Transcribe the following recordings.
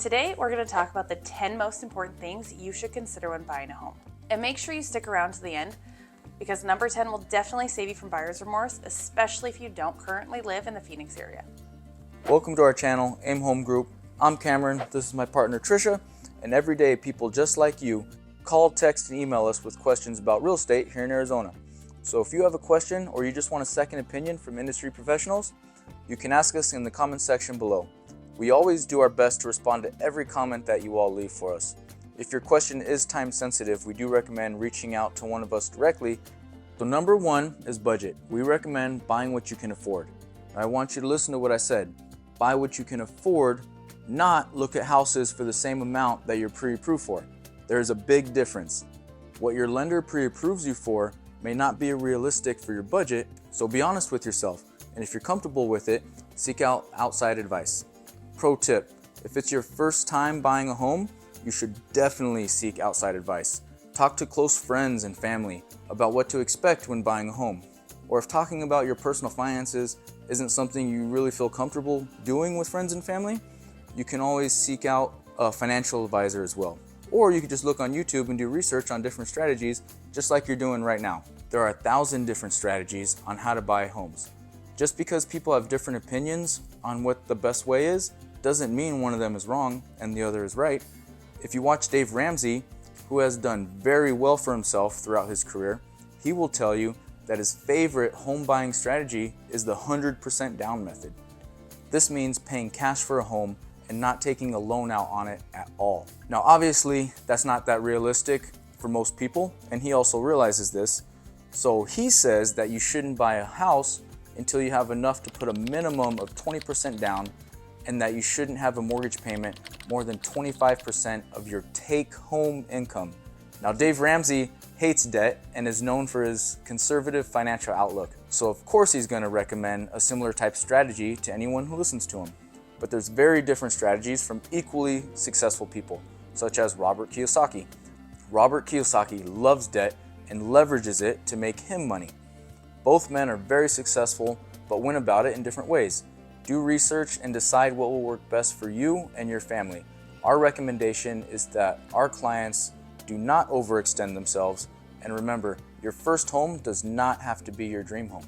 Today, we're going to talk about the 10 most important things you should consider when buying a home. And make sure you stick around to the end because number 10 will definitely save you from buyer's remorse, especially if you don't currently live in the Phoenix area. Welcome to our channel, AIM Home Group. I'm Cameron, this is my partner Trisha, and every day people just like you call, text, and email us with questions about real estate here in Arizona. So if you have a question or you just want a second opinion from industry professionals, you can ask us in the comment section below. We always do our best to respond to every comment that you all leave for us. If your question is time sensitive, we do recommend reaching out to one of us directly. So number 1 is budget. We recommend buying what you can afford. I want you to listen to what I said. Buy what you can afford, not look at houses for the same amount that you're pre-approved for. There's a big difference. What your lender pre-approves you for may not be realistic for your budget, so be honest with yourself. And if you're comfortable with it, seek out outside advice. Pro tip, if it's your first time buying a home, you should definitely seek outside advice. Talk to close friends and family about what to expect when buying a home. Or if talking about your personal finances isn't something you really feel comfortable doing with friends and family, you can always seek out a financial advisor as well. Or you could just look on YouTube and do research on different strategies, just like you're doing right now. There are 1,000 different strategies on how to buy homes. Just because people have different opinions on what the best way is, doesn't mean one of them is wrong and the other is right. If you watch Dave Ramsey, who has done very well for himself throughout his career, he will tell you that his favorite home buying strategy is the 100% down method. This means paying cash for a home and not taking a loan out on it at all. Now obviously that's not that realistic for most people, and he also realizes this. So he says that you shouldn't buy a house until you have enough to put a minimum of 20% down, and that you shouldn't have a mortgage payment more than 25% of your take-home income. Now Dave Ramsey hates debt and is known for his conservative financial outlook. So of course he's going to recommend a similar type strategy to anyone who listens to him. But there's very different strategies from equally successful people, such as Robert Kiyosaki. Robert Kiyosaki loves debt and leverages it to make him money. Both men are very successful, but went about it in different ways. Do research and decide what will work best for you and your family. Our recommendation is that our clients do not overextend themselves, and remember, your first home does not have to be your dream home.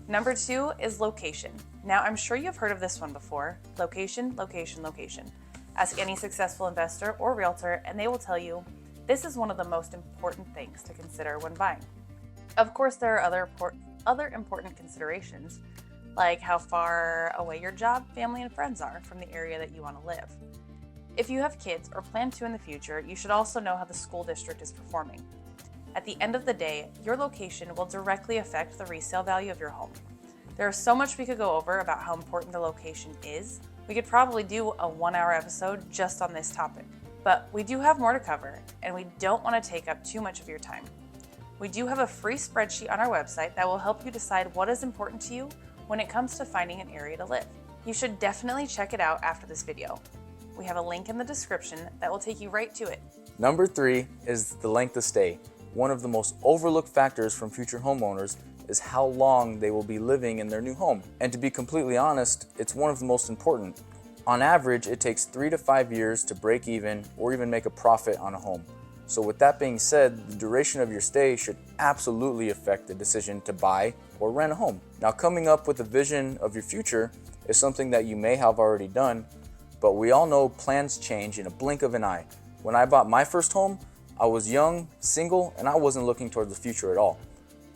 Number 2 is location. Now, I'm sure you've heard of this one before. Location, location, location. Ask any successful investor or realtor, and they will tell you this is one of the most important things to consider when buying. Of course, there are other important considerations, like how far away your job, family, and friends are from the area that you want to live. If you have kids or plan to in the future, you should also know how the school district is performing. At the end of the day, your location will directly affect the resale value of your home. There is so much we could go over about how important the location is. We could probably do a 1-hour episode just on this topic. But we do have more to cover, and we don't want to take up too much of your time. We do have a free spreadsheet on our website that will help you decide what is important to you when it comes to finding an area to live. You should definitely check it out after this video. We have a link in the description that will take you right to it. Number 3 is the length of stay. One of the most overlooked factors from future homeowners is how long they will be living in their new home. And to be completely honest, it's one of the most important. On average, it takes 3 to 5 years to break even or even make a profit on a home. So with that being said, the duration of your stay should absolutely affect the decision to buy or rent a home. Now, coming up with a vision of your future is something that you may have already done, but we all know plans change in a blink of an eye. When I bought my first home, I was young, single, and I wasn't looking toward the future at all.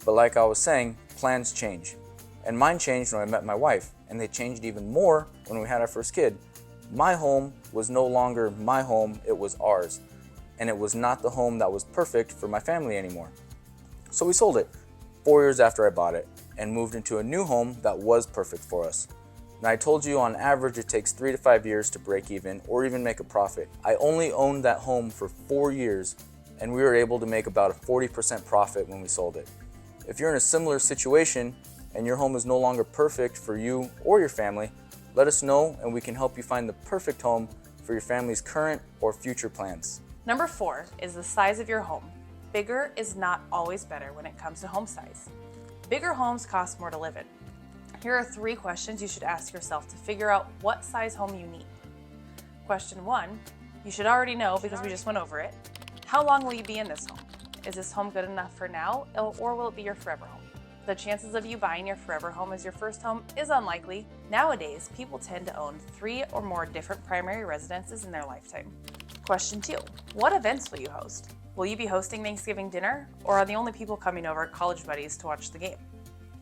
But like I was saying, plans change. And mine changed when I met my wife, and they changed even more when we had our first kid. My home was no longer my home, it was ours. And it was not the home that was perfect for my family anymore. So we sold it 4 years after I bought it and moved into a new home that was perfect for us. Now I told you on average it takes 3 to 5 years to break even or even make a profit. I only owned that home for 4 years, and we were able to make about a 40% profit when we sold it. If you're in a similar situation and your home is no longer perfect for you or your family, let us know and we can help you find the perfect home for your family's current or future plans. Number 4 is the size of your home. Bigger is not always better when it comes to home size. Bigger homes cost more to live in. Here are 3 questions you should ask yourself to figure out what size home you need. Question 1, you should already know because we just went over it. How long will you be in this home? Is this home good enough for now, or will it be your forever home? The chances of you buying your forever home as your first home is unlikely. Nowadays, people tend to own 3 or more different primary residences in their lifetime. Question 2, what events will you host? Will you be hosting Thanksgiving dinner, or are the only people coming over college buddies to watch the game?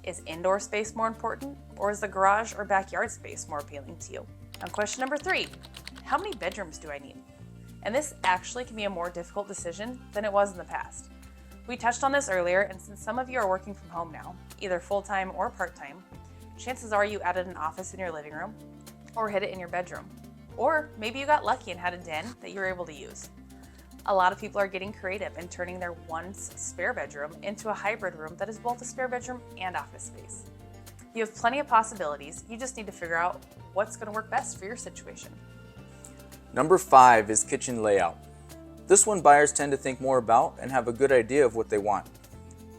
Is indoor space more important, or is the garage or backyard space more appealing to you? And question number 3, how many bedrooms do I need? And this actually can be a more difficult decision than it was in the past. We touched on this earlier, and since some of you are working from home now, either full-time or part-time, chances are you added an office in your living room or hid it in your bedroom. Or maybe you got lucky and had a den that you were able to use. A lot of people are getting creative and turning their once spare bedroom into a hybrid room that is both a spare bedroom and office space. You have plenty of possibilities, you just need to figure out what's going to work best for your situation. Number 5 is kitchen layout. This one buyers tend to think more about and have a good idea of what they want.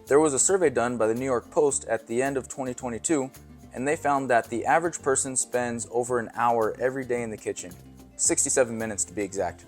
There was a survey done by the New York Post at the end of 2022, and they found that the average person spends over an hour every day in the kitchen, 67 minutes to be exact.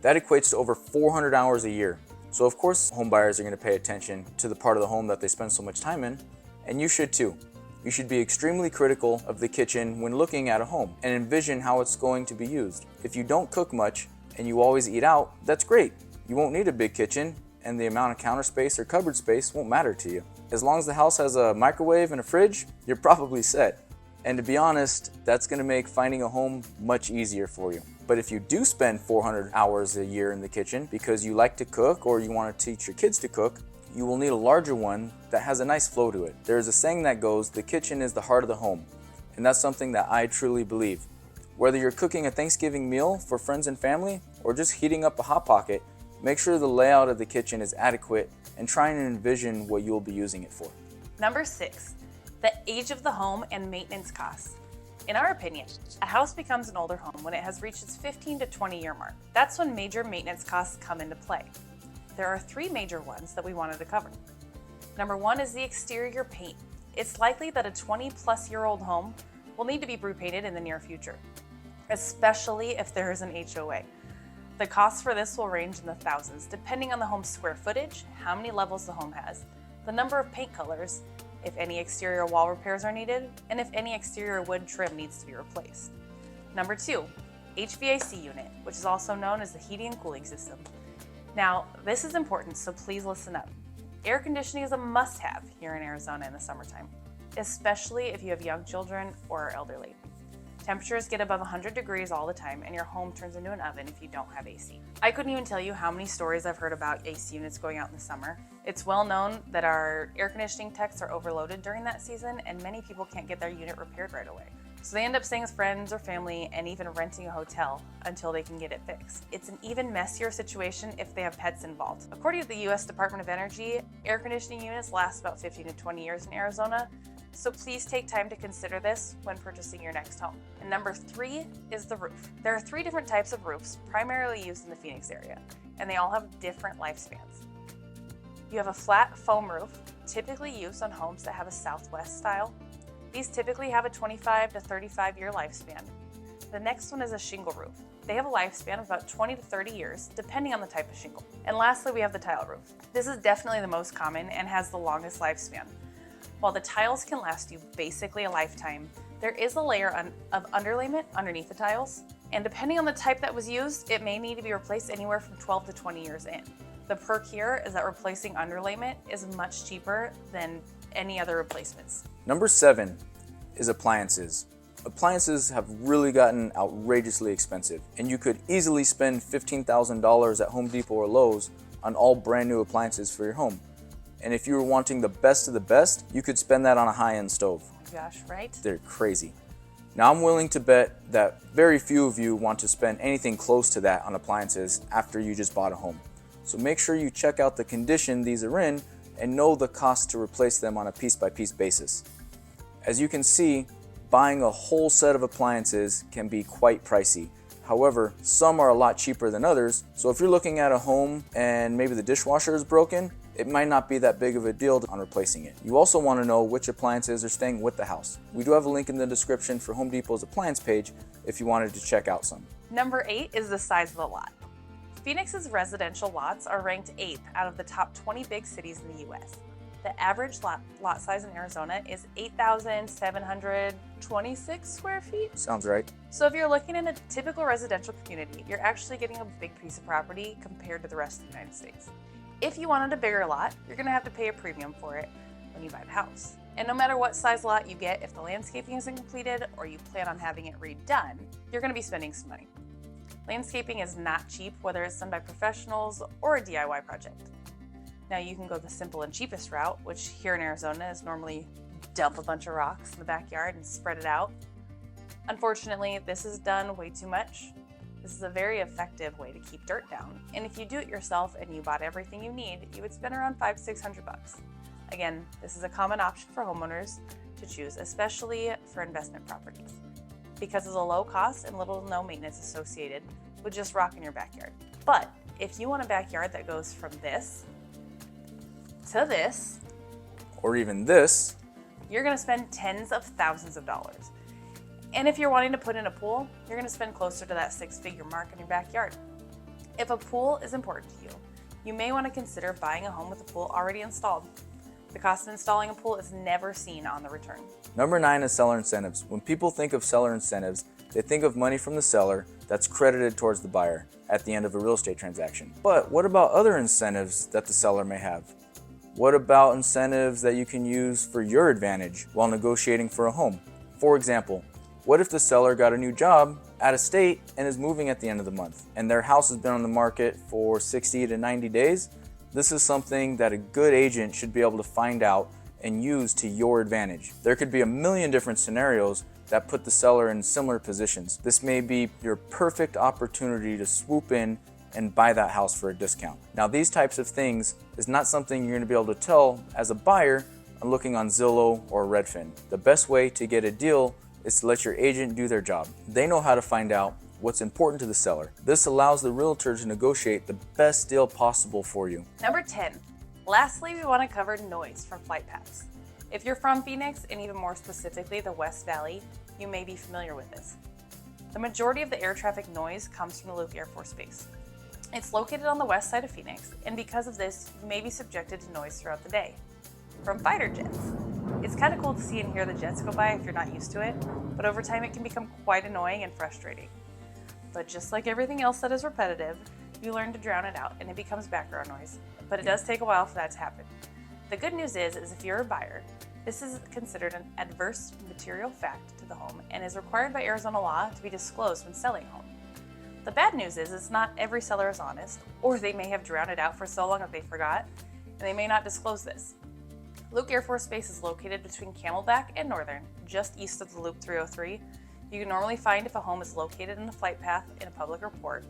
That equates to over 400 hours a year. So of course, home buyers are going to pay attention to the part of the home that they spend so much time in, and you should too. You should be extremely critical of the kitchen when looking at a home and envision how it's going to be used. If you don't cook much and you always eat out, that's great. You won't need a big kitchen, and the amount of counter space or cupboard space won't matter to you. As long as the house has a microwave and a fridge, you're probably set. And to be honest, that's going to make finding a home much easier for you. But if you do spend 400 hours a year in the kitchen because you like to cook or you want to teach your kids to cook, you will need a larger one that has a nice flow to it. There is a saying that goes, the kitchen is the heart of the home. And that's something that I truly believe. Whether you're cooking a Thanksgiving meal for friends and family or just heating up a Hot Pocket, make sure the layout of the kitchen is adequate and try and envision what you'll be using it for. Number 6, the age of the home and maintenance costs. In our opinion, a house becomes an older home when it has reached its 15 to 20 year mark. That's when major maintenance costs come into play. There are 3 major ones that we wanted to cover. Number 1 is the exterior paint. It's likely that a 20-plus-year-old home will need to be repainted in the near future, especially if there is an HOA. The cost for this will range in the thousands, depending on the home's square footage, how many levels the home has, the number of paint colors, if any exterior wall repairs are needed, and if any exterior wood trim needs to be replaced. Number 2, HVAC unit, which is also known as the heating and cooling system. Now, this is important, so please listen up. Air conditioning is a must-have here in Arizona in the summertime, especially if you have young children or are elderly. Temperatures get above 100 degrees all the time, and your home turns into an oven if you don't have AC. I couldn't even tell you how many stories I've heard about AC units going out in the summer. It's well known that our air conditioning techs are overloaded during that season, and many people can't get their unit repaired right away. So they end up staying with friends or family and even renting a hotel until they can get it fixed. It's an even messier situation if they have pets involved. According to the U.S. Department of Energy, air conditioning units last about 15 to 20 years in Arizona, so please take time to consider this when purchasing your next home. And number 3 is the roof. There are 3 different types of roofs primarily used in the Phoenix area, and they all have different lifespans. You have a flat foam roof, typically used on homes that have a southwest style. These typically have a 25 to 35 year lifespan. The next one is a shingle roof. They have a lifespan of about 20 to 30 years, depending on the type of shingle. And lastly, we have the tile roof. This is definitely the most common and has the longest lifespan. While the tiles can last you basically a lifetime, there is a layer of underlayment underneath the tiles, and depending on the type that was used, it may need to be replaced anywhere from 12 to 20 years in. The perk here is that replacing underlayment is much cheaper than any other replacements. Number 7 is appliances. Appliances have really gotten outrageously expensive, and you could easily spend $15,000 at Home Depot or Lowe's on all brand new appliances for your home. And if you were wanting the best of the best, you could spend that on a high-end stove. Oh my gosh, right? They're crazy. Now I'm willing to bet that very few of you want to spend anything close to that on appliances after you just bought a home. So make sure you check out the condition these are in and know the cost to replace them on a piece-by-piece basis. As you can see, buying a whole set of appliances can be quite pricey. However, some are a lot cheaper than others, so if you're looking at a home and maybe the dishwasher is broken, it might not be that big of a deal on replacing it. You also want to know which appliances are staying with the house. We do have a link in the description for Home Depot's appliance page if you wanted to check out some. Number 8 is the size of the lot. Phoenix's residential lots are ranked 8th out of the top 20 big cities in the US. The average lot size in Arizona is 8,726 square feet. Sounds right. So if you're looking in a typical residential community, you're actually getting a big piece of property compared to the rest of the United States. If you wanted a bigger lot, you're going to have to pay a premium for it when you buy the house. And no matter what size lot you get, if the landscaping isn't completed or you plan on having it redone, you're going to be spending some money. Landscaping is not cheap, whether it's done by professionals or a DIY project. Now you can go the simple and cheapest route, which here in Arizona is normally dump a bunch of rocks in the backyard and spread it out. Unfortunately, this is done way too much. This is a very effective way to keep dirt down. And if you do it yourself and you bought everything you need, you would spend around $500-600. Again, this is a common option for homeowners to choose, especially for investment properties, because of the low cost and little to no maintenance associated with just rock in your backyard. But if you want a backyard that goes from this to this, or even this, you're going to spend tens of thousands of dollars. And if you're wanting to put in a pool, you're going to spend closer to that 6-figure mark in your backyard. If a pool is important to you, you may want to consider buying a home with a pool already installed. The cost of installing a pool is never seen on the return. Number 9 is seller incentives. When people think of seller incentives, they think of money from the seller that's credited towards the buyer at the end of a real estate transaction. But what about other incentives that the seller may have? What about incentives that you can use for your advantage while negotiating for a home? For example, what if the seller got a new job out of state and is moving at the end of the month, and their house has been on the market for 60 to 90 days? This is something that a good agent should be able to find out and use to your advantage. There could be a million different scenarios that put the seller in similar positions. This may be your perfect opportunity to swoop in and buy that house for a discount. Now, these types of things is not something you're going to be able to tell as a buyer on looking on Zillow or Redfin. The best way to get a deal is to let your agent do their job. They know how to find out what's important to the seller. This allows the realtor to negotiate the best deal possible for you. Number 10. Lastly, we want to cover noise from flight paths. If you're from Phoenix, and even more specifically the West Valley, you may be familiar with this. The majority of the air traffic noise comes from the Luke Air Force Base. It's located on the west side of Phoenix, and because of this, you may be subjected to noise throughout the day. From fighter jets. It's kind of cool to see and hear the jets go by if you're not used to it, but over time it can become quite annoying and frustrating. But just like everything else that is repetitive, you learn to drown it out and it becomes background noise. But it does take a while for that to happen. The good news is if you're a buyer, this is considered an adverse material fact to the home and is required by Arizona law to be disclosed when selling a home. The bad news is not every seller is honest, or they may have drowned it out for so long that they forgot, and they may not disclose this. Luke Air Force Base is located between Camelback and Northern, just east of the Loop 303. You can normally find if a home is located in a flight path in a public report,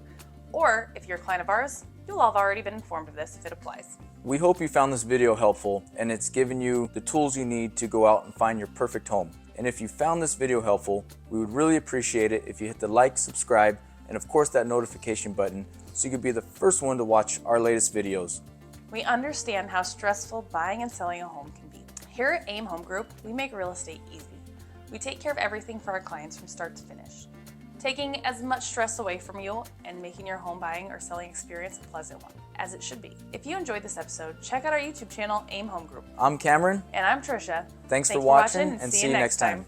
or if you're a client of ours, you'll have already been informed of this if it applies. We hope you found this video helpful and it's given you the tools you need to go out and find your perfect home. And if you found this video helpful, we would really appreciate it if you hit the like, subscribe, and of course that notification button so you could be the first one to watch our latest videos. We understand how stressful buying and selling a home can be. Here at AIM Home Group, we make real estate easy. We take care of everything for our clients from start to finish, taking as much stress away from you and making your home buying or selling experience a pleasant one, as it should be. If you enjoyed this episode, check out our YouTube channel, AIM Home Group. I'm Cameron. And I'm Trisha. Thanks for watching and see you next time.